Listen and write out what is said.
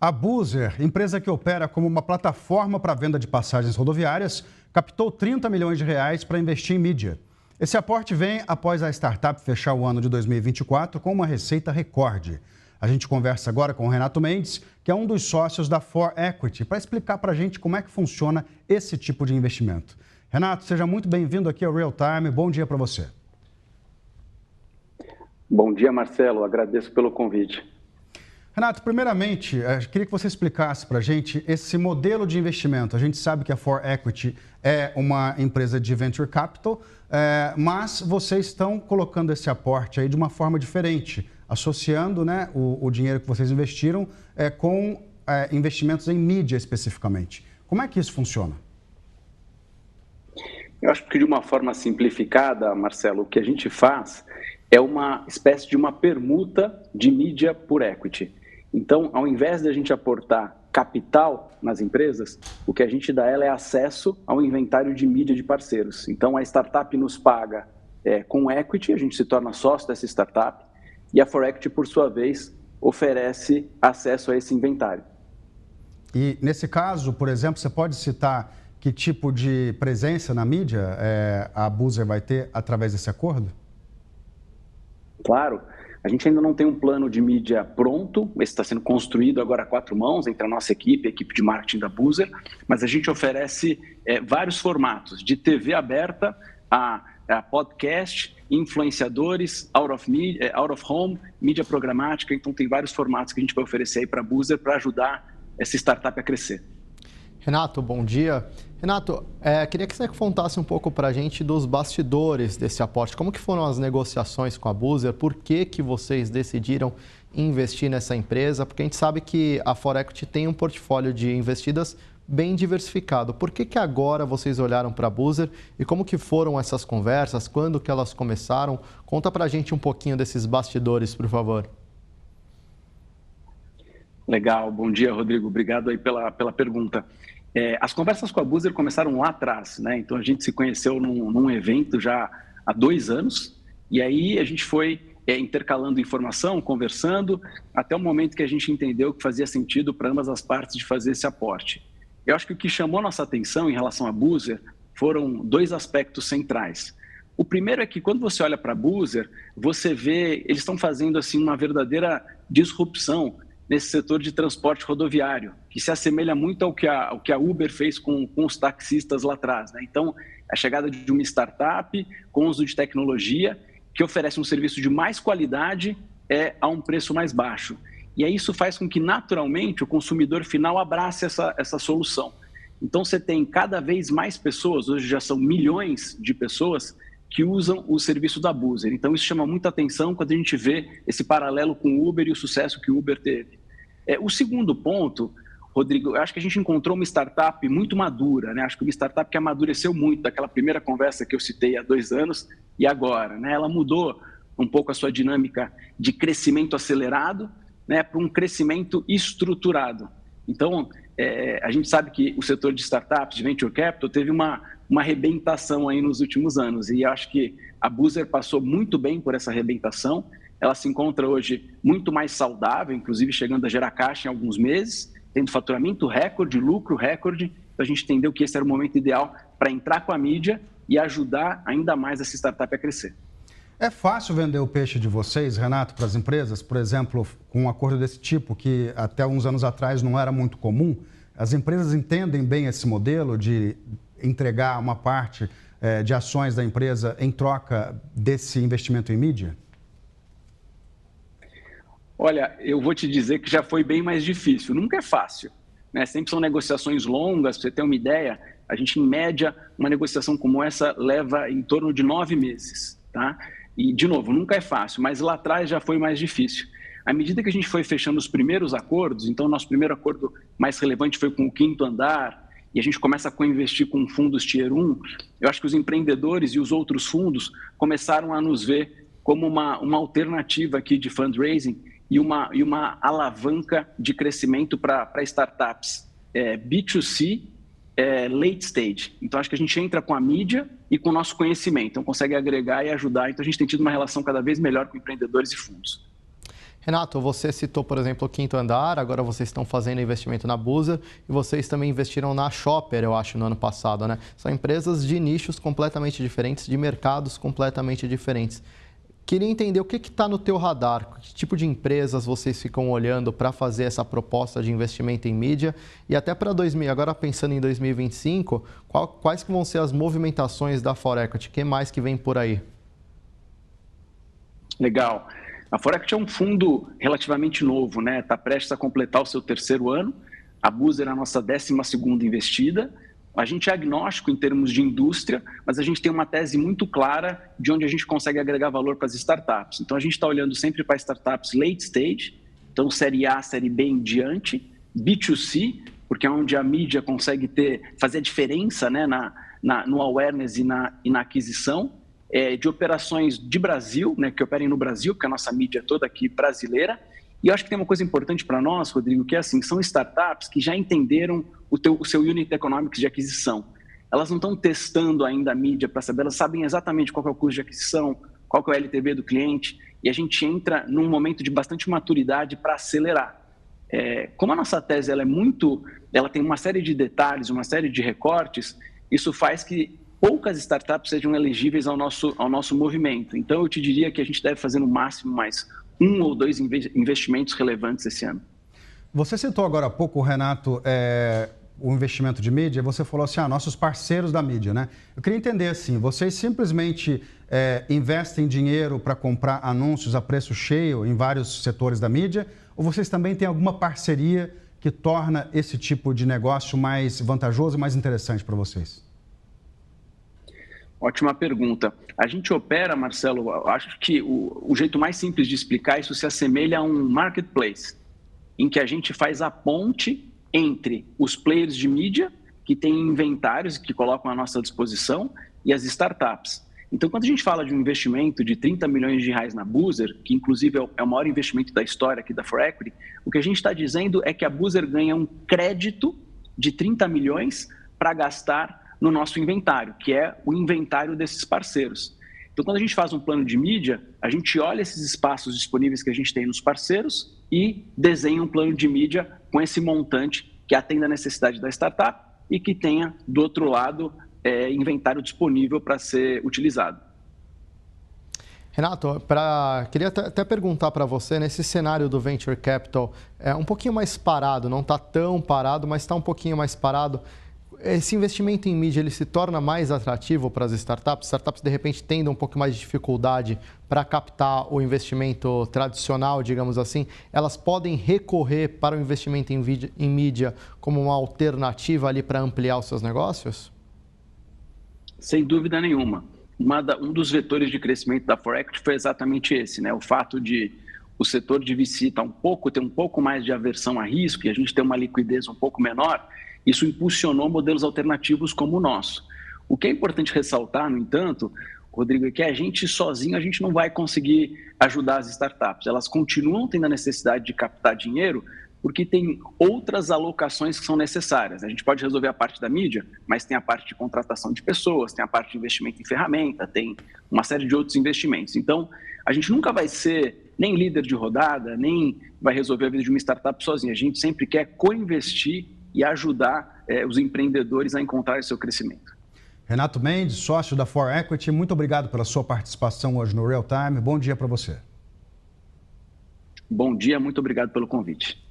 A Buser, empresa que opera como uma plataforma para venda de passagens rodoviárias, captou 30 milhões de reais para investir em mídia. Esse aporte vem após a startup fechar o ano de 2024 com uma receita recorde. A gente conversa agora com o Renato Mendes, que é um dos sócios da For Equity, para explicar para a gente como é que funciona esse tipo de investimento. Renato, seja muito bem-vindo aqui ao Real Time. Bom dia para você. Bom dia, Marcelo. Agradeço pelo convite. Renato, primeiramente, eu queria que você explicasse para a gente esse modelo de investimento. A gente sabe que a For Equity é uma empresa de venture capital, mas vocês estão colocando esse aporte aí de uma forma diferente, associando, né, o dinheiro que vocês investiram com investimentos em mídia especificamente. Como é que isso funciona? Eu acho que de uma forma simplificada, Marcelo, o que a gente faz é uma espécie de uma permuta de mídia por equity. Então, ao invés de a gente aportar capital nas empresas, o que a gente dá ela é acesso ao inventário de mídia de parceiros. Então, a startup nos paga com equity, a gente se torna sócio dessa startup, e a For Equity, por sua vez, oferece acesso a esse inventário. E, nesse caso, por exemplo, você pode citar que tipo de presença na mídia a Buser vai ter através desse acordo? Claro. A gente ainda não tem um plano de mídia pronto, esse está sendo construído agora a quatro mãos entre a nossa equipe, a equipe de marketing da Buser, mas a gente oferece vários formatos, de TV aberta a podcast, influenciadores, out of home, mídia programática, então tem vários formatos que a gente vai oferecer aí para a Buser para ajudar essa startup a crescer. Renato, bom dia. Renato, queria que você contasse um pouco para a gente dos bastidores desse aporte. Como que foram as negociações com a Buser? Por que vocês decidiram investir nessa empresa? Porque a gente sabe que a For Equity tem um portfólio de investidas bem diversificado. Por que agora vocês olharam para a Buser e como que foram essas conversas? Quando que elas começaram? Conta para a gente um pouquinho desses bastidores, por favor. Legal, bom dia, Rodrigo. Obrigado aí pela pergunta. As conversas com a Buser começaram lá atrás, né? Então a gente se conheceu num evento já há 2 anos e aí a gente foi intercalando informação, conversando, até o momento que a gente entendeu que fazia sentido para ambas as partes de fazer esse aporte. Eu acho que o que chamou nossa atenção em relação à Buser foram 2 aspectos centrais. O primeiro é que quando você olha para a Buser, você vê, eles estão fazendo assim uma verdadeira disrupção nesse setor de transporte rodoviário, que se assemelha muito ao que a Uber fez com os taxistas lá atrás, né? Então, a chegada de uma startup com uso de tecnologia que oferece um serviço de mais qualidade a um preço mais baixo. E aí isso faz com que, naturalmente, o consumidor final abrace essa solução. Então, você tem cada vez mais pessoas, hoje já são milhões de pessoas, que usam o serviço da Buser. Então, isso chama muita atenção quando a gente vê esse paralelo com o Uber e o sucesso que o Uber teve. O segundo ponto, Rodrigo, eu acho que a gente encontrou uma startup muito madura, né? Acho que uma startup que amadureceu muito daquela primeira conversa que eu citei há 2 anos e agora, né? Ela mudou um pouco a sua dinâmica de crescimento acelerado, né, para um crescimento estruturado. Então, a gente sabe que o setor de startups, de venture capital, teve uma arrebentação aí nos últimos anos e acho que a Buser passou muito bem por essa arrebentação. Ela se encontra hoje muito mais saudável, inclusive chegando a gerar caixa em alguns meses, tendo faturamento recorde, lucro recorde. Então a gente entendeu que esse era o momento ideal para entrar com a mídia e ajudar ainda mais essa startup a crescer. É fácil vender o peixe de vocês, Renato, para as empresas? Por exemplo, com um acordo desse tipo, que até uns anos atrás não era muito comum, as empresas entendem bem esse modelo de entregar uma parte de ações da empresa em troca desse investimento em mídia? Olha, eu vou te dizer que já foi bem mais difícil. Nunca é fácil, né? Sempre são negociações longas. Para você ter uma ideia, a gente, em média, uma negociação como essa leva em torno de 9 meses, tá? E, de novo, nunca é fácil, mas lá atrás já foi mais difícil. À medida que a gente foi fechando os primeiros acordos, então nosso primeiro acordo mais relevante foi com o Quinto Andar, e a gente começa a co-investir com fundos Tier 1, eu acho que os empreendedores e os outros fundos começaram a nos ver como uma alternativa aqui de fundraising e uma alavanca de crescimento para startups B2C, late stage. Então, acho que a gente entra com a mídia e com o nosso conhecimento, então consegue agregar e ajudar. Então, a gente tem tido uma relação cada vez melhor com empreendedores e fundos. Renato, você citou, por exemplo, o Quinto Andar, agora vocês estão fazendo investimento na Buser e vocês também investiram na Shopper, eu acho, no ano passado, né? São empresas de nichos completamente diferentes, de mercados completamente diferentes. Queria entender o que está no teu radar, que tipo de empresas vocês ficam olhando para fazer essa proposta de investimento em mídia e até para agora pensando em 2025, quais que vão ser as movimentações da ForEquity? O que mais que vem por aí? Legal. A ForEquity é um fundo relativamente novo, né? Está prestes a completar o seu 3º ano. A Buser é a nossa 12ª investida. A gente é agnóstico em termos de indústria, mas a gente tem uma tese muito clara de onde a gente consegue agregar valor para as startups. Então, a gente está olhando sempre para startups late stage, então série A, série B em diante, B2C, porque é onde a mídia consegue fazer a diferença, né, no awareness e na aquisição, de operações de Brasil, né, que operem no Brasil, porque a nossa mídia é toda aqui brasileira. E eu acho que tem uma coisa importante para nós, Rodrigo, que é assim, são startups que já entenderam o seu unit economics de aquisição. Elas não estão testando ainda a mídia para saber, elas sabem exatamente qual é o custo de aquisição, qual é o LTV do cliente, e a gente entra num momento de bastante maturidade para acelerar. Como a nossa tese ela tem uma série de detalhes, uma série de recortes, isso faz que poucas startups sejam elegíveis ao nosso movimento. Então, eu te diria que a gente deve fazer no máximo mais 1 ou 2 investimentos relevantes esse ano. Você citou agora há pouco, Renato, o investimento de mídia, você falou assim, nossos parceiros da mídia, né? Eu queria entender assim, vocês simplesmente investem dinheiro para comprar anúncios a preço cheio em vários setores da mídia, ou vocês também têm alguma parceria que torna esse tipo de negócio mais vantajoso e mais interessante para vocês? Ótima pergunta. A gente opera, Marcelo, acho que o jeito mais simples de explicar isso se assemelha a um marketplace, em que a gente faz a ponte entre os players de mídia, que têm inventários que colocam à nossa disposição, e as startups. Então, quando a gente fala de um investimento de 30 milhões de reais na Buser, que inclusive é o maior investimento da história aqui da ForEquity, o que a gente está dizendo é que a Buser ganha um crédito de 30 milhões para gastar no nosso inventário, que é o inventário desses parceiros. Então, quando a gente faz um plano de mídia, a gente olha esses espaços disponíveis que a gente tem nos parceiros e desenha um plano de mídia com esse montante que atenda a necessidade da startup e que tenha, do outro lado, inventário disponível para ser utilizado. Renato, queria até perguntar para você, nesse cenário do Venture Capital, um pouquinho mais parado, não está tão parado, mas está um pouquinho mais parado. Esse investimento em mídia ele se torna mais atrativo para as startups? Startups, de repente, tendo um pouco mais de dificuldade para captar o investimento tradicional, digamos assim, elas podem recorrer para o investimento em mídia como uma alternativa ali para ampliar os seus negócios? Sem dúvida nenhuma. Um dos vetores de crescimento da ForEquity foi exatamente esse, né? O fato de o setor de VC ter um pouco mais de aversão a risco e a gente ter uma liquidez um pouco menor, isso impulsionou modelos alternativos como o nosso. O que é importante ressaltar, no entanto, Rodrigo, é que a gente sozinho a gente não vai conseguir ajudar as startups. Elas continuam tendo a necessidade de captar dinheiro porque tem outras alocações que são necessárias. A gente pode resolver a parte da mídia, mas tem a parte de contratação de pessoas, tem a parte de investimento em ferramenta, tem uma série de outros investimentos. Então, a gente nunca vai ser nem líder de rodada, nem vai resolver a vida de uma startup sozinho. A gente sempre quer co-investir e ajudar os empreendedores a encontrar seu crescimento. Renato Mendes, sócio da ForEquity, muito obrigado pela sua participação hoje no Real Time. Bom dia para você. Bom dia, muito obrigado pelo convite.